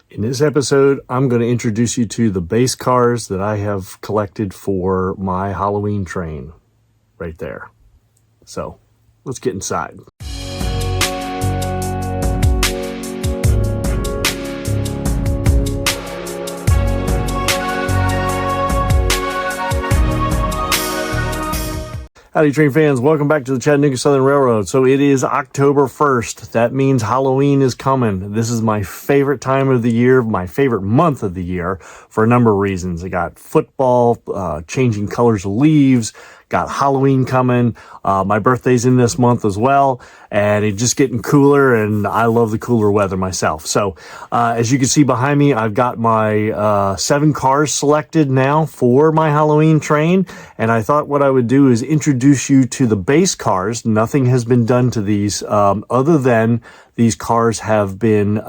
In this episode, I'm going to introduce you to the base cars that I have collected for my Halloween train right there. So let's get inside. Howdy train fans, welcome back to the Chattanooga Southern Railroad. So it is October 1st. That means Halloween is coming. This is my favorite time of the year, my favorite month of the year for a number of reasons. I got football, changing colors of leaves, got Halloween coming. My birthday's in this month as well, and it's just getting cooler, and I love the cooler weather myself. So as you can see behind me, I've got my 7 cars selected now for my Halloween train, and I thought what I would do is introduce you to the base cars. Nothing has been done to these other than these cars have been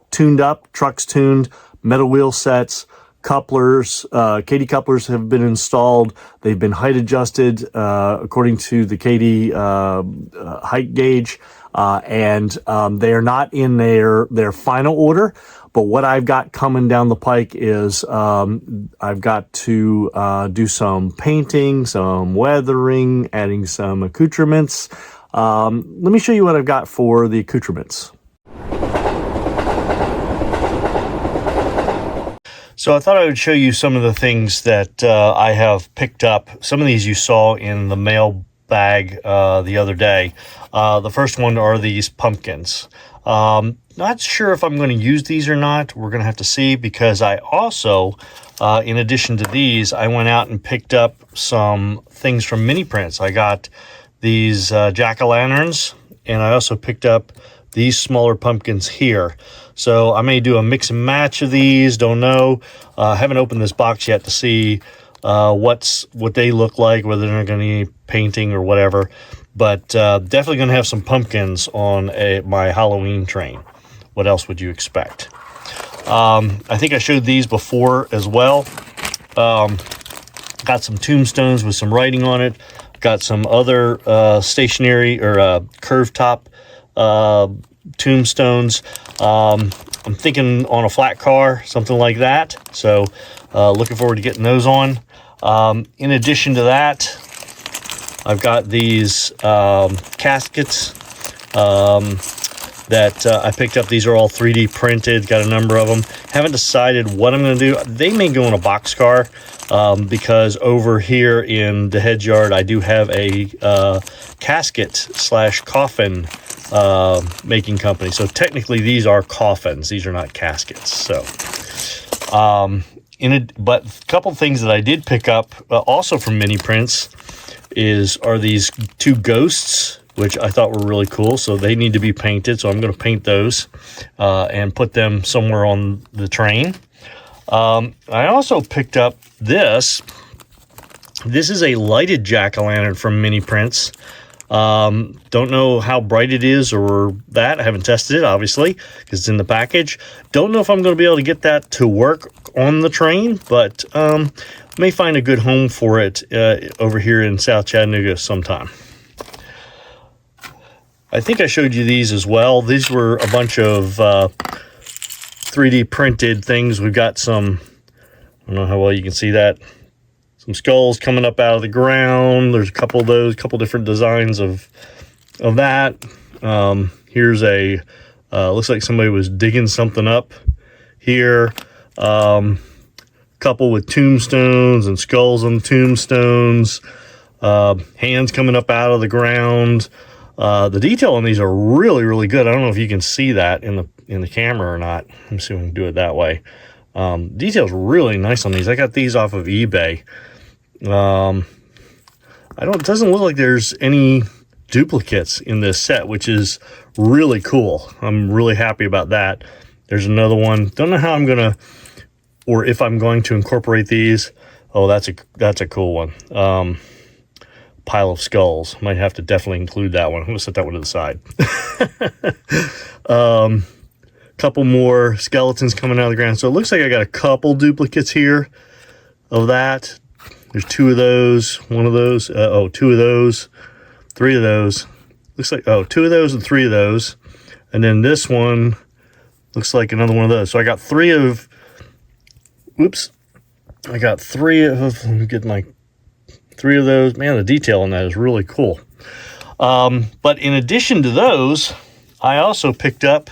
tuned up, trucks tuned, metal wheel sets, couplers, Kadee couplers have been installed. They've been height adjusted according to the Kadee height gauge, and they are not in their final order. But what I've got coming down the pike is I've got to do some painting, some weathering, adding some accoutrements. Let me show you what I've got for the accoutrements. So I thought I would show you some of the things that I have picked up. Some of these you saw in the mail bag the other day. The first one are these pumpkins. Not sure if I'm going to use these or not. We're going to have to see, because I also, in addition to these, I went out and picked up some things from mini prints. I got these jack-o'-lanterns, and I also picked up these smaller pumpkins here. So I may do a mix and match of these, don't know. Haven't opened this box yet to see what they look like, whether they're going to need painting or whatever. But definitely going to have some pumpkins on my Halloween train. What else would you expect? I think I showed these before as well. Got some tombstones with some writing on it. Got some other stationary or curved top tombstones. I'm thinking on a flat car, something like that. So looking forward to getting those on. In addition to that, I've got these caskets that I picked up. These are all 3D printed, got a number of them. Haven't decided what I'm going to do. They may go in a boxcar because over here in the head yard, I do have a casket / coffin making company. So technically these are coffins. These are not caskets. So but a couple things that I did pick up also from mini prints are these 2 ghosts, which I thought were really cool. So they need to be painted. So I'm going to paint those and put them somewhere on the train. I also picked up this. This is a lighted jack-o'-lantern from mini prints. Don't know how bright it is or that. I haven't tested it, obviously, because it's in the package. Don't know if I'm going to be able to get that to work on the train, but may find a good home for it over here in South Chattanooga sometime. I think I showed you these as well. These were a bunch of 3D printed things. We've got some, I don't know how well you can see that, some skulls coming up out of the ground. There's a couple of those, couple different designs of that. Here's a, looks like somebody was digging something up here. Couple with tombstones and skulls on the tombstones. Hands coming up out of the ground. The detail on these are really, really good. I don't know if you can see that in the camera or not. Let me see if we can do it that way. Detail's really nice on these. I got these off of eBay. It doesn't look like there's any duplicates in this set, which is really cool. I'm really happy about that. There's another one. Don't know how I'm gonna, or if I'm going to incorporate these. Oh, that's a cool one. Pile of skulls. Might have to definitely include that one. I'm gonna set that one to the side. Couple more skeletons coming out of the ground. So it looks like I got a couple duplicates here of that. There's 2 of those, 1 of those, 2 of those, 3 of those. Looks like, 2 of those and 3 of those. And then this one Looks like another one of those. So I got three of, let me get my three of those. Man, the detail on that is really cool. But in addition to those, I also picked up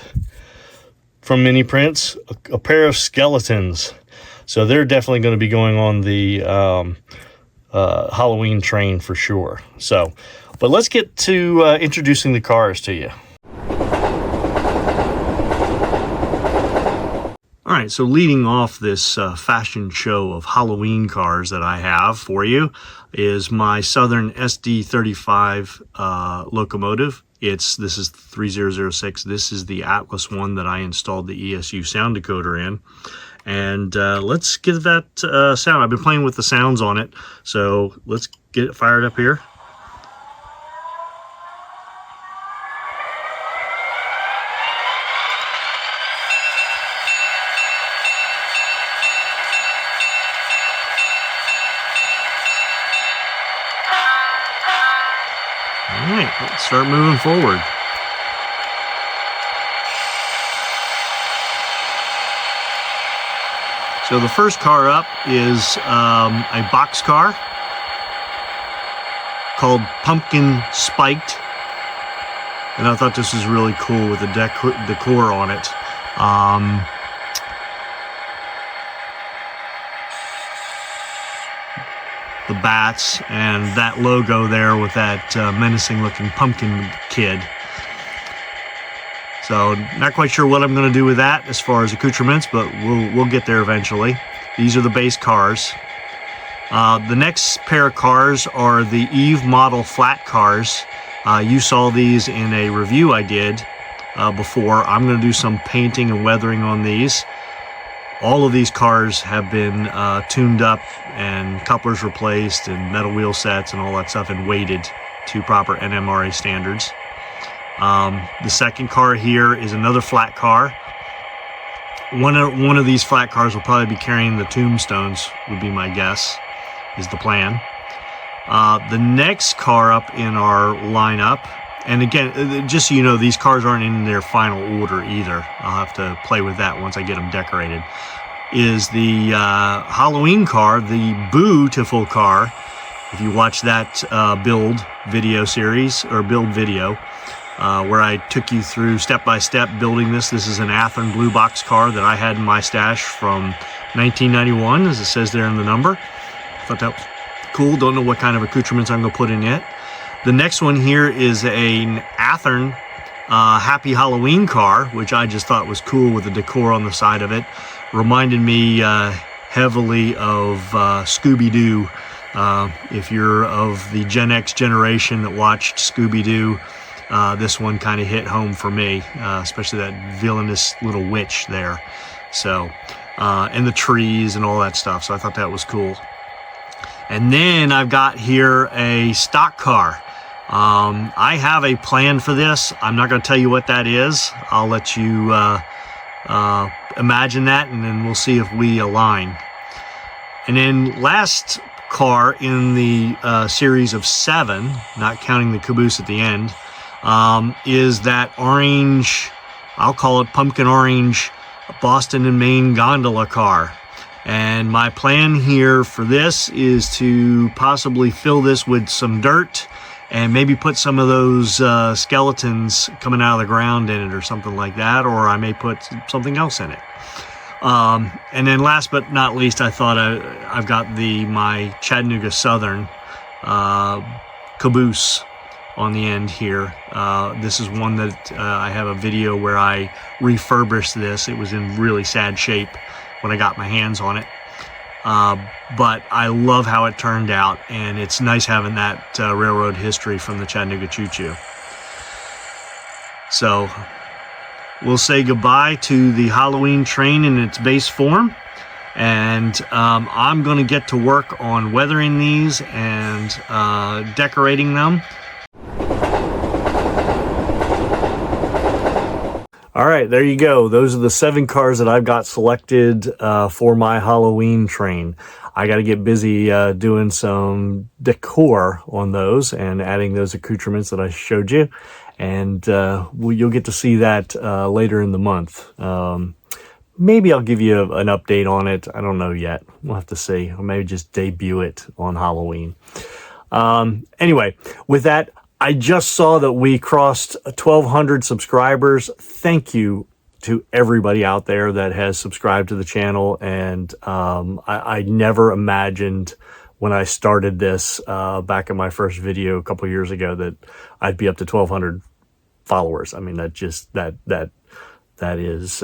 from Mini Prints a pair of skeletons. So they're definitely going to be going on the Halloween train for sure. So, but let's get to introducing the cars to you. All right, so leading off this fashion show of Halloween cars that I have for you is my Southern SD35 locomotive. This is 3006. This is the Atlas one that I installed the ESU sound decoder in. And let's get that sound. I've been playing with the sounds on it, so let's get it fired up here. All right, let's start moving forward. So the first car up is a box car called Pumpkin Spiked. And I thought this was really cool with the decor on it. The bats and that logo there with that menacing looking pumpkin kid. So not quite sure what I'm going to do with that as far as accoutrements, but we'll get there eventually. These are the base cars. The next pair of cars are the Eve model flat cars. You saw these in a review I did before. I'm going to do some painting and weathering on these. All of these cars have been tuned up and couplers replaced and metal wheel sets and all that stuff and weighted to proper NMRA standards. The second car here is another flat car. One of these flat cars will probably be carrying the tombstones, would be my guess, is the plan. The next car up in our lineup, and again, just so you know, these cars aren't in their final order either. I'll have to play with that once I get them decorated. Is the Halloween car, the Bootiful car. If you watch that build video series, or build video, where I took you through step-by-step building this. This is an Athearn blue box car that I had in my stash from 1991, as it says there in the number. I thought that was cool. Don't know what kind of accoutrements I'm going to put in it. The next one here is an Athearn Happy Halloween car, which I just thought was cool with the decor on the side of it. Reminded me heavily of Scooby-Doo. If you're of the Gen X generation that watched Scooby-Doo, this one kind of hit home for me, especially that villainous little witch there. So, and the trees and all that stuff. So I thought that was cool. And then I've got here a stock car. I have a plan for this. I'm not going to tell you what that is. I'll let you imagine that, and then we'll see if we align. And then last car in the series of 7, not counting the caboose at the end, is that orange, I'll call it pumpkin orange, Boston and Maine gondola car. And my plan here for this is to possibly fill this with some dirt and maybe put some of those skeletons coming out of the ground in it or something like that, or I may put something else in it. And then last but not least, I thought I've got my Chattanooga Southern caboose on the end here. This is one that I have a video where I refurbished this. It was in really sad shape when I got my hands on it. But I love how it turned out, and it's nice having that railroad history from the Chattanooga Choo Choo. So we'll say goodbye to the Halloween train in its base form, and I'm going to get to work on weathering these and decorating them. All right, there you go. Those are the 7 cars that I've got selected for my Halloween train. I got to get busy doing some decor on those and adding those accoutrements that I showed you. and you'll get to see that later in the month. Maybe I'll give you an update on it. I don't know yet. We'll have to see. Or maybe just debut it on Halloween. Anyway, with that, I just saw that we crossed 1,200 subscribers. Thank you to everybody out there that has subscribed to the channel. And I never imagined when I started this back in my first video a couple years ago that I'd be up to 1,200 followers. I mean, that is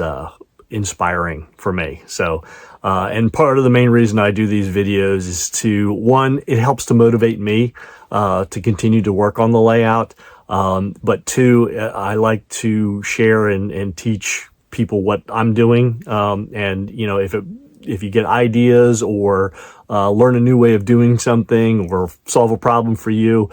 inspiring for me. So and part of the main reason I do these videos is to, one, it helps to motivate me to continue to work on the layout, but two, I like to share and teach people what I'm doing, and you know, if you get ideas or learn a new way of doing something or solve a problem for you,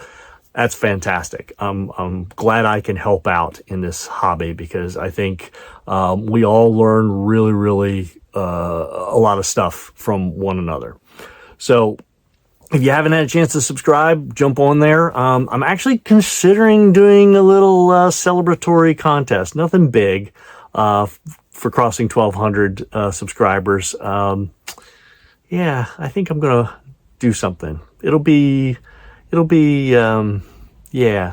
that's fantastic. I'm glad I can help out in this hobby, because I think we all learn really a lot of stuff from one another. So if you haven't had a chance to subscribe, jump on there. I'm actually considering doing a little celebratory contest. Nothing big for crossing 1,200 subscribers. Yeah, I think I'm gonna do something. It'll be yeah,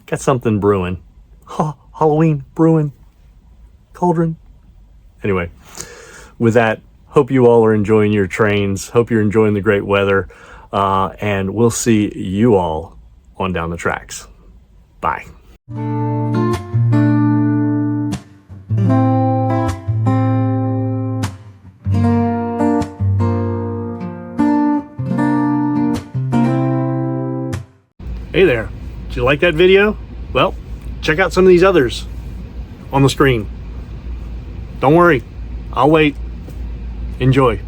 got something brewing. Halloween brewing, cauldron. Anyway, with that, hope you all are enjoying your trains. Hope you're enjoying the great weather. And we'll see you all on down the tracks. Bye. Hey there, did you like that video? Well, check out some of these others on the screen. Don't worry, I'll wait. Enjoy.